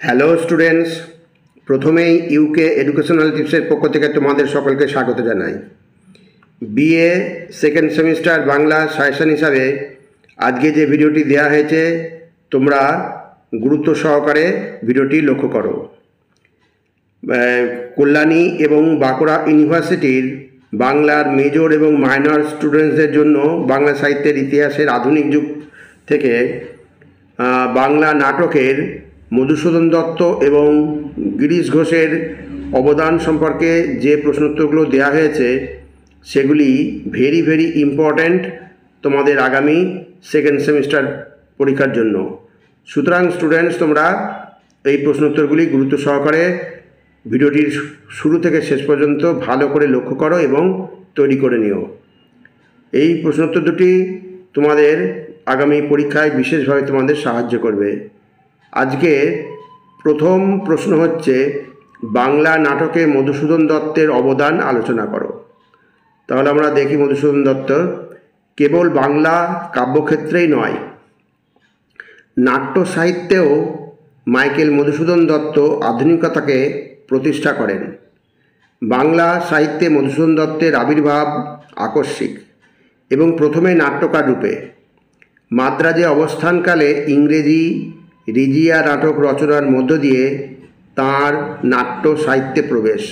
Hello students, প্রথমেই UK educational টিপসের পক্ষ থেকে তোমাদের সকলকে স্বাগত জানাই। BA second semester Bangla suggestion হিসাবে আজকে যে ভিডিওটি দেওয়া হয়েছে তোমরা গুরুত্ব সহকারে ভিডিওটি লক্ষ্য করো। কল্যাণী এবং বাঁকুড়া ইউনিভার্সিটির বাংলার মেজর এবং মাইনর স্টুডেন্টসদের জন্য বাংলা সাহিত্যের ইতিহাসের আধুনিক যুগ থেকে বাংলা নাটকের মধুসূদন দত্ত এবং গিরিশ ঘোষের অবদান সম্পর্কে যে প্রশ্নোত্তরগুলো দেওয়া হয়েছে সেগুলি ভেরি ইম্পর্ট্যান্ট তোমাদের আগামী সেকেন্ড সেমিস্টার পরীক্ষার জন্য। সুতরাং স্টুডেন্টস, তোমরা এই প্রশ্নোত্তরগুলি গুরুত্ব সহকারে ভিডিওটির শুরু থেকে শেষ পর্যন্ত ভালো করে লক্ষ্য করো এবং তৈরি করে নিও। এই প্রশ্নোত্তর দুটি তোমাদের আগামী পরীক্ষায় বিশেষভাবে তোমাদের সাহায্য করবে। আজকে প্রথম প্রশ্ন হচ্ছে, বাংলা নাটকে মধুসূদন দত্তের অবদান আলোচনা করো। তাহলে আমরা দেখি মধুসূদন দত্ত কেবল বাংলা কাব্যক্ষেত্রেই নয়, নাট্য সাহিত্যেও মাইকেল মধুসূদন দত্ত আধুনিকতাকে প্রতিষ্ঠা করেন। বাংলা সাহিত্যে মধুসূদন দত্তের আবির্ভাব আকস্মিক এবং প্রথমে নাট্যকার রূপে। মাদ্রাজে অবস্থানকালে ইংরেজি রিজিয়া নাটক রচনার মধ্য দিয়ে তাঁর নাট্য সাহিত্যে প্রবেশ।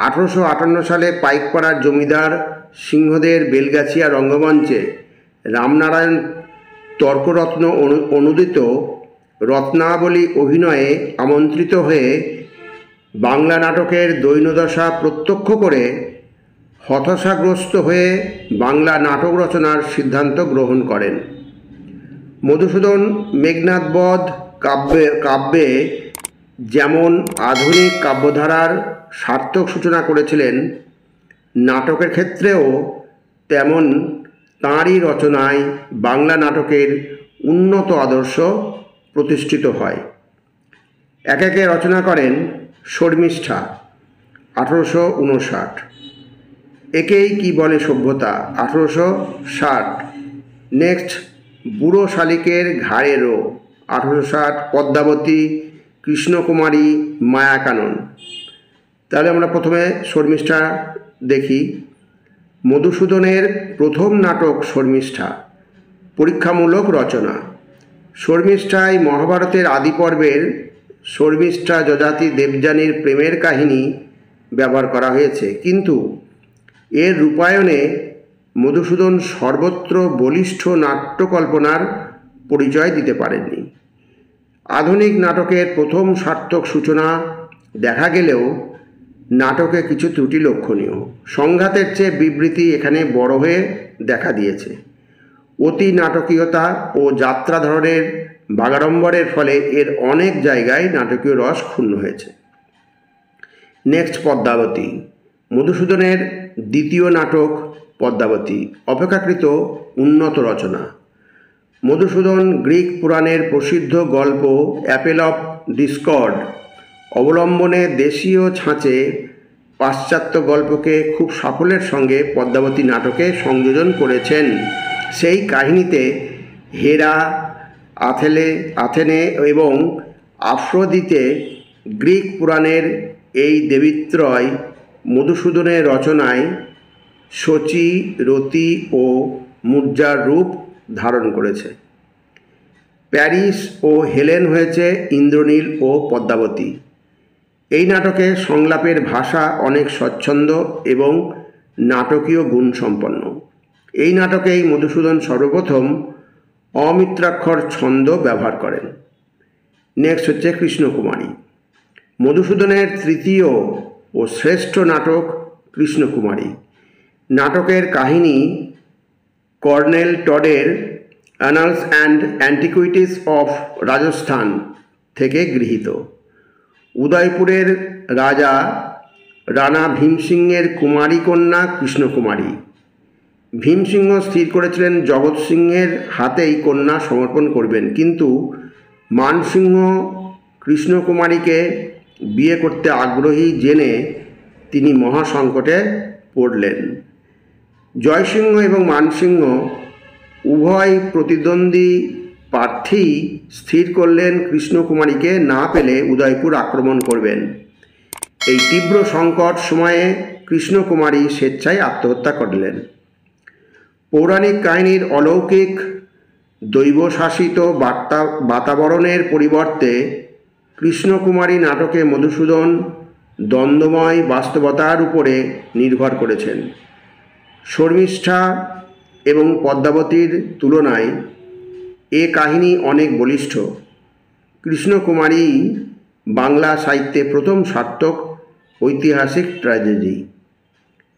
1858 সালে পাইকপাড়ার জমিদার সিংহদের বেলগাছিয়া রঙ্গমঞ্চে রামনারায়ণ তর্করত্ন অনুদিত রত্নাবলী অভিনয়ে আমন্ত্রিত হয়ে বাংলা নাটকের দৈন্যদশা প্রত্যক্ষ করে হতাশাগ্রস্ত হয়ে বাংলা নাটক রচনার সিদ্ধান্ত গ্রহণ করেন। মধুসূদন মেঘনাদবধ কাব্যে যেমন আধুনিক কাব্যধারার সার্থক সূচনা করেছিলেন, নাটকের ক্ষেত্রেও তেমন তাঁরই রচনায় বাংলা নাটকের উন্নত আদর্শ প্রতিষ্ঠিত হয়। একে একে রচনা করেন শর্মিষ্ঠা 1859, একেই কি বলে সভ্যতা 1860, নেক্সট বুড়ো শালিকের ঘাড়েরও 1860, পদ্মাবতী, কৃষ্ণকুমারী, মায়াকানন। তাহলে আমরা প্রথমে শর্মিষ্ঠা দেখি। মধুসূদনের প্রথম নাটক শর্মিষ্ঠা পরীক্ষামূলক রচনা। শর্মিষ্ঠায় মহাভারতের আদি পর্বের শর্মিষ্ঠা যযাতি দেবযানীর প্রেমের কাহিনী ব্যবহার করা হয়েছে, কিন্তু এর রূপায়ণে মধুসূদন সর্বত্র বলিষ্ঠ নাট্যকল্পনার পরিচয় দিতে পারেননি। আধুনিক নাটকের প্রথম সার্থক সূচনা দেখা গেলেও নাটকে কিছু ত্রুটি লক্ষণীয়। সংঘাতের চেয়ে বিবৃতি এখানে বড় হয়ে দেখা দিয়েছে। অতি নাটকীয়তা ও যাত্রা ধরনের বাগাড়ম্বরের ফলে এর অনেক জায়গায় নাটকীয় রস ক্ষুণ্ণ হয়েছে। নেক্সট পদ্মাবতী, মধুসূদনের দ্বিতীয় নাটক পদ্মাবতী অপেক্ষাকৃত উন্নত রচনা। মধুসূদন গ্রিক পুরাণের প্রসিদ্ধ গল্প অ্যাপেল অফ ডিসকর্ড অবলম্বনে দেশীয় ছাঁচে পাশ্চাত্য গল্পকে খুব সাফল্যের সঙ্গে পদ্মাবতী নাটকে সংযোজন করেছেন। সেই কাহিনীতে হেরা, আথেনে এবং আফ্রোদিতে গ্রিক পুরাণের এই দেবীত্রয় মধুসূদনের রচনায় শচী, রতি ও মুর্জার রূপ ধারণ করেছে। প্যারিস ও হেলেন হয়েছে ইন্দ্রনীল ও পদ্মাবতী। এই নাটকে সংলাপের ভাষা অনেক স্বচ্ছন্দ এবং নাটকীয় গুণসম্পন্ন। এই নাটকেই মধুসূদন সর্বপ্রথম অমিত্রাক্ষর ছন্দ ব্যবহার করেন। নেক্সট হচ্ছে কৃষ্ণকুমারী, মধুসূদনের তৃতীয় ও শ্রেষ্ঠ নাটক কৃষ্ণকুমারী। নাটকের কাহিনী কর্নেল টডের annals and antiquities of Rajasthan থেকে গৃহীত। উদয়পুরের রাজা রানা ভীমসিংহের কুমারী কন্যা কৃষ্ণকুমারী। ভীমসিংহ স্থির করেছিলেন জগৎ সিংহের হাতেই কন্যা সমর্পণ করবেন, কিন্তু মানসিংহ কৃষ্ণকুমারীকে বিয়ে করতে আগ্রহী জেনে তিনি মহাসংকটে পড়লেন। জয়সিংহ এবং মানসিংহ উভয় প্রতিদ্বন্দ্বী প্রার্থী স্থির করলেন কৃষ্ণকুমারীকে না পেলে উদয়পুর আক্রমণ করবেন। এই তীব্র সংকট সময়ে কৃষ্ণকুমারী স্বেচ্ছায় আত্মহত্যা করলেন। পৌরাণিক কাহিনীর অলৌকিক দৈবশাসিত বাতাবরণের পরিবর্তে কৃষ্ণকুমারী নাটকে মধুসূদন দ্বন্দ্বময় বাস্তবতার উপরে নির্ভর করেছেন। শর্মিষ্ঠা এবং পদ্মাবতীর তুলনায় এ কাহিনী অনেক বলিষ্ঠ। কৃষ্ণকুমারী বাংলা সাহিত্যে প্রথম সার্থক ঐতিহাসিক ট্র্যাজেডি।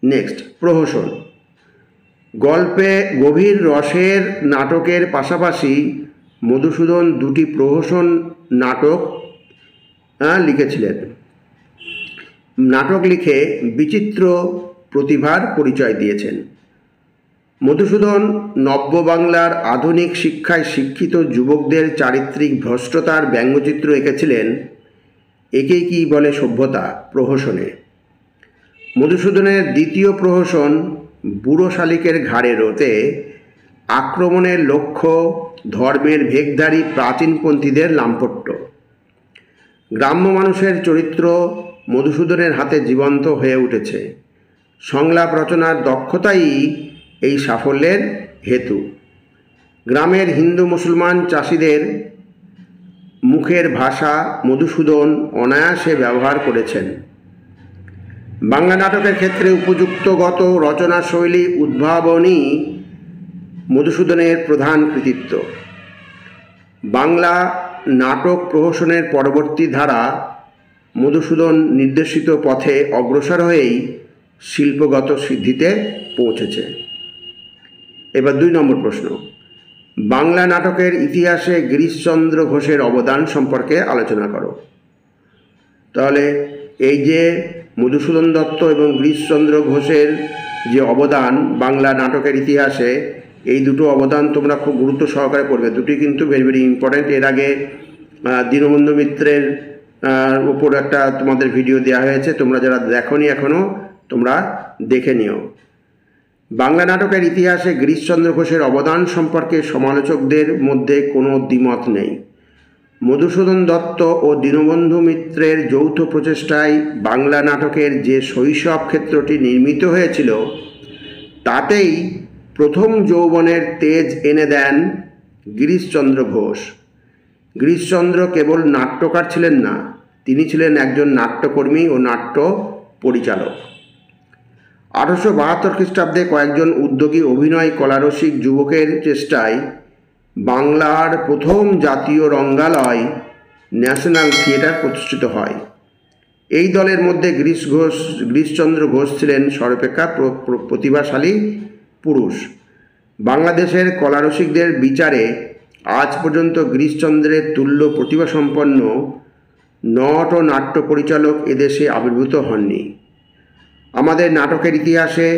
নেক্সট, প্রহসন। গল্পে গভীর রসের নাটকের পাশাপাশি মধুসূদন দুটি প্রহসন নাটক লিখেছিলেন। নাটক লিখে বিচিত্র প্রতিভার পরিচয় দিয়েছেন। মধুসূদন নব্য বাংলার আধুনিক শিক্ষায় শিক্ষিত যুবকদের চারিত্রিক ভ্রষ্টতার ব্যঙ্গচিত্র এঁকেছিলেন। একেই কি বলে সভ্যতা প্রহসনে। মধুসূদনের দ্বিতীয় প্রহসন বুড়ো শালিকের ঘাড়ে রোতে আক্রমণের লক্ষ্য ধর্মের ভেগধারী প্রাচীনপন্থীদের লাম্পট্য। গ্রাম্য মানুষের চরিত্র মধুসূদনের হাতে জীবন্ত হয়ে উঠেছে। সংলাপ রচনার দক্ষতাই এই সাফল্যের হেতু। গ্রামের হিন্দু মুসলমান চাষিদের মুখের ভাষা মধুসূদন অনায়াসে ব্যবহার করেছেন। বাংলা নাটকের ক্ষেত্রে উপযুক্তগত রচনাশৈলী উদ্ভাবনী মধুসূদনের প্রধান কৃতিত্ব। বাংলা নাটক প্রহসনের পরবর্তী ধারা মধুসূদন নির্দেশিত পথে অগ্রসর হয়েই শিল্পগত সিদ্ধিতে পৌঁছেছে। এবার 2 নম্বর প্রশ্ন, বাংলা নাটকের ইতিহাসে গিরিশচন্দ্র ঘোষের অবদান সম্পর্কে আলোচনা করো। তাহলে এই যে মধুসূদন দত্ত এবং গিরিশচন্দ্র ঘোষের যে অবদান বাংলা নাটকের ইতিহাসে, এই দুটো অবদান তোমরা খুব গুরুত্ব সহকারে পড়বে। দুটি কিন্তু ভেরি ভেরি ইম্পর্ট্যান্ট। এর আগে দীনবন্ধু মিত্রের উপর একটা তোমাদের ভিডিও দেওয়া হয়েছে, তোমরা যারা দেখোনি এখনও তোমরা দেখে নিও। বাংলা নাটকের ইতিহাসে গিরিশচন্দ্র ঘোষের অবদান সম্পর্কে সমালোচকদের মধ্যে কোনো দ্বিমত নেই। মধুসূদন দত্ত ও দীনবন্ধু মিত্রের যৌথ প্রচেষ্টায় বাংলা নাটকের যে শৈশব ক্ষেত্রটি নির্মিত হয়েছিল তাতেই প্রথম যৌবনের তেজ এনে দেন গিরিশচন্দ্র ঘোষ। গিরিশচন্দ্র কেবল নাট্যকার ছিলেন না, তিনি ছিলেন একজন নাট্যকর্মী ও নাট্য পরিচালক। 1872 খ্রিস্টাব্দে কয়েকজন উদ্যোগী অভিনয় কলারসিক যুবকের চেষ্টায় বাংলার প্রথম জাতীয় রঙ্গালয় ন্যাশনাল থিয়েটার প্রতিষ্ঠিত হয়। এই দলের মধ্যে গিরিশচন্দ্র ঘোষ ছিলেন সর্বাপেক্ষা প্রতিভাশালী পুরুষ। বাংলাদেশের কলারসিকদের বিচারে আজ পর্যন্ত গিরিশচন্দ্রের তুল্য প্রতিভাসম্পন্ন নট ও নাট্য পরিচালক এদেশে আবির্ভূত হননি। আমাদের নাটকের ইতিহাসে,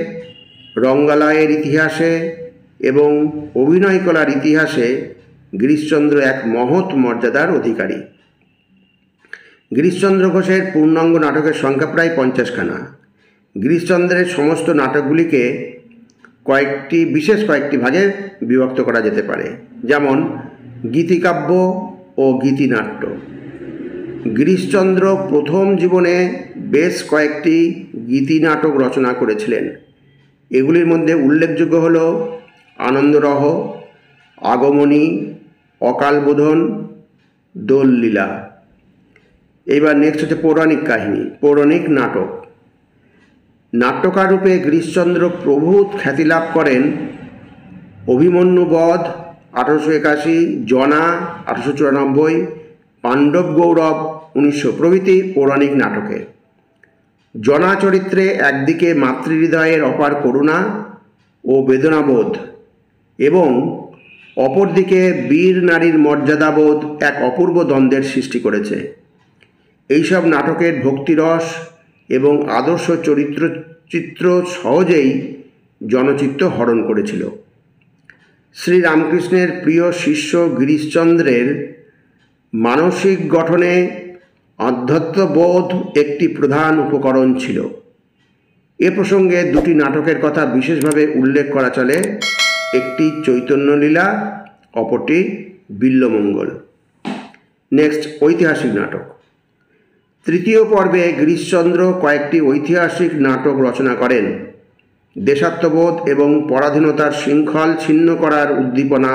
রঙ্গালয়ের ইতিহাসে এবং অভিনয় কলার ইতিহাসে গিরিশচন্দ্র এক মহৎ মর্যাদার অধিকারী। গিরিশচন্দ্র ঘোষের পূর্ণাঙ্গ নাটকের সংখ্যা প্রায় 50খানা। গিরিশচন্দ্রের সমস্ত নাটকগুলিকে বিশেষ কয়েকটি ভাগে বিভক্ত করা যেতে পারে, যেমন গীতিকাব্য ও গীতিনাট্য। গিরিশচন্দ্র প্রথম জীবনে বেশ কয়েকটি গীতিনাটক রচনা করেছিলেন। এগুলির মধ্যে উল্লেখযোগ্য হল আনন্দরহ, আগমনী, অকালবোধন, দোললীলা। এইবার নেক্সট হচ্ছে পৌরাণিক কাহিনী, পৌরাণিক নাটক। নাট্যকার রূপে গিরিশচন্দ্র প্রভূত খ্যাতি লাভ করেন অভিমন্যু বধ 1881, জনা 1894, পাণ্ডব গৌরব 1900 প্রভৃতি পৌরাণিক নাটকে। জনা চরিত্রে একদিকে মাতৃহৃদয়ের অপার করুণা ও বেদনাবোধ এবং অপরদিকে বীর নারীর মর্যাদাবোধ এক অপূর্ব দ্বন্দ্বের সৃষ্টি করেছে। এইসব নাটকের ভক্তিরস এবং আদর্শ চিত্র সহজেই জনচিত্ত হরণ করেছিল। শ্রীরামকৃষ্ণের প্রিয় শিষ্য গিরিশচন্দ্রের মানসিক গঠনে আধ্যাত্মবোধ একটি প্রধান উপকরণ ছিল। এ প্রসঙ্গে দুটি নাটকের কথা বিশেষভাবে উল্লেখ করা চলে, একটি চৈতন্যলীলা, অপরটি বিল্বমঙ্গল। নেক্সট, ঐতিহাসিক নাটক। তৃতীয় পর্বে গিরিশচন্দ্র কয়েকটি ঐতিহাসিক নাটক রচনা করেন। দেশাত্মবোধ এবং পরাধীনতার শৃঙ্খল ছিন্ন করার উদ্দীপনা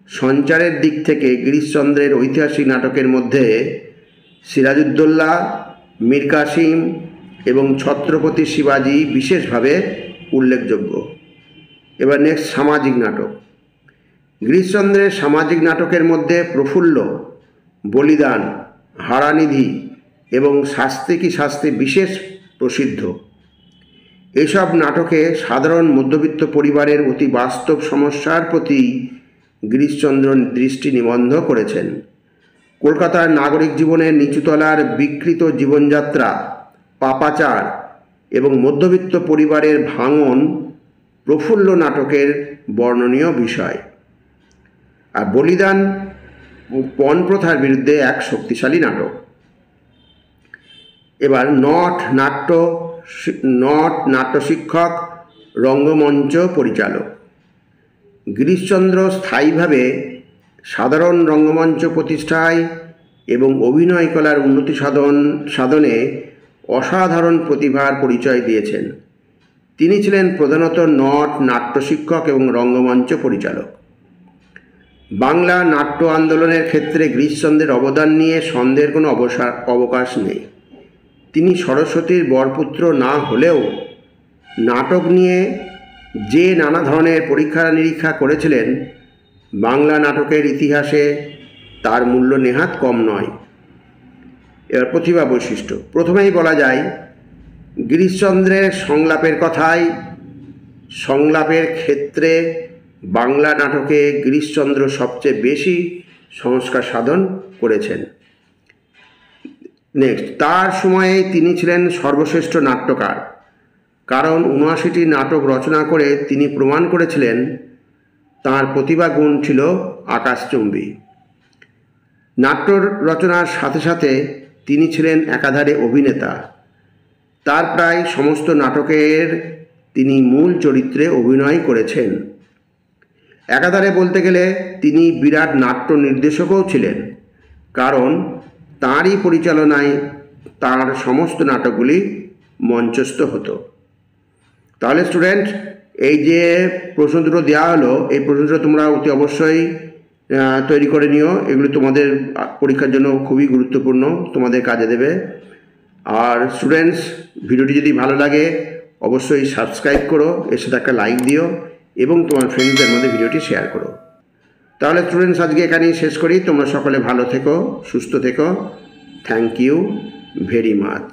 সঞ্চারের দিক থেকে গিরিশচন্দ্রের ঐতিহাসিক নাটকের মধ্যে সিরাজউদ্দৌলা, মীর কাসিম এবং ছত্রপতি শিবাজি বিশেষভাবে উল্লেখযোগ্য। এবার নেক্সট, সামাজিক নাটক। গিরিশচন্দ্রের সামাজিক নাটকের মধ্যে প্রফুল্ল, বলিদান, হারানিধি এবং শাস্তি কি শাস্তি বিশেষ প্রসিদ্ধ। এসব নাটকে সাধারণ মধ্যবিত্ত পরিবারের অতি বাস্তব সমস্যার প্রতি গিরিশচন্দ্র দৃষ্টি নিবদ্ধ করেছেন। কলকাতার নাগরিক জীবনের নিচুতলার বিকৃত জীবনযাত্রা, পাপাচার এবং মধ্যবিত্ত পরিবারের ভাঙন প্রফুল্ল নাটকের বর্ণনীয় বিষয়। আর বলিদান পণ প্রথার বিরুদ্ধে এক শক্তিশালী নাটক। এবার নট নাট্য শিক্ষক, রঙ্গমঞ্চ পরিচালক। গিরিশচন্দ্র স্থায়ীভাবে সাধারণ রঙ্গমঞ্চ প্রতিষ্ঠায় এবং অভিনয় কলার উন্নতি সাধনে অসাধারণ প্রতিভার পরিচয় দিয়েছেন। তিনি ছিলেন প্রধানত নাট্য শিক্ষক এবং রঙ্গমঞ্চ পরিচালক। বাংলা নাট্য আন্দোলনের ক্ষেত্রে গিরিশচন্দ্রের অবদান নিয়ে সন্দেহের কোনো অবকাশ নেই। তিনি সরস্বতীর বরপুত্র না হলেও নাটক নিয়ে যে নানা ধরনের পরীক্ষা নিরীক্ষা করেছিলেন, বাংলা নাটকের ইতিহাসে তার মূল্য নেহাত কম নয়। এবার প্রতিভা বৈশিষ্ট্য। প্রথমেই বলা যায়, গিরিশচন্দ্রের সংলাপের কথায়, সংলাপের ক্ষেত্রে বাংলা নাটকে গিরিশচন্দ্র সবচেয়ে বেশি সংস্কার সাধন করেছেন। নেক্সট, তার সময়ে তিনি ছিলেন সর্বশ্রেষ্ঠ নাট্যকার, কারণ ৭৯টি নাটক রচনা করে তিনি প্রমাণ করেছিলেন তাঁর প্রতিভা গুণ ছিল আকাশচুম্বী। নাট্য রচনার সাথে সাথে তিনি ছিলেন একাধারে অভিনেতা। তার প্রায় সমস্ত নাটকের তিনি মূল চরিত্রে অভিনয় করেছেন। একাধারে বলতে গেলে তিনি বিরাট নাট্য নির্দেশকও ছিলেন, কারণ তাঁরই পরিচালনায় তাঁর সমস্ত নাটকগুলি মঞ্চস্থ হতো। তাহলে স্টুডেন্ট, এই যে প্রশ্ন দুটো দেওয়া হলো, এই প্রশ্ন দুটো তোমরা অতি অবশ্যই তৈরি করে নিও। এগুলো তোমাদের পরীক্ষার জন্য খুবই গুরুত্বপূর্ণ, তোমাদের কাজে দেবে। আর স্টুডেন্টস, ভিডিওটি যদি ভালো লাগে অবশ্যই সাবস্ক্রাইব করো, এর সাথে একটা লাইক দিও এবং তোমার ফ্রেন্ডসদের মধ্যে ভিডিওটি শেয়ার করো। তাহলে স্টুডেন্টস, আজকে এখানেই শেষ করি। তোমরা সকলে ভালো থেকো, সুস্থ থেকো। Thank you very much.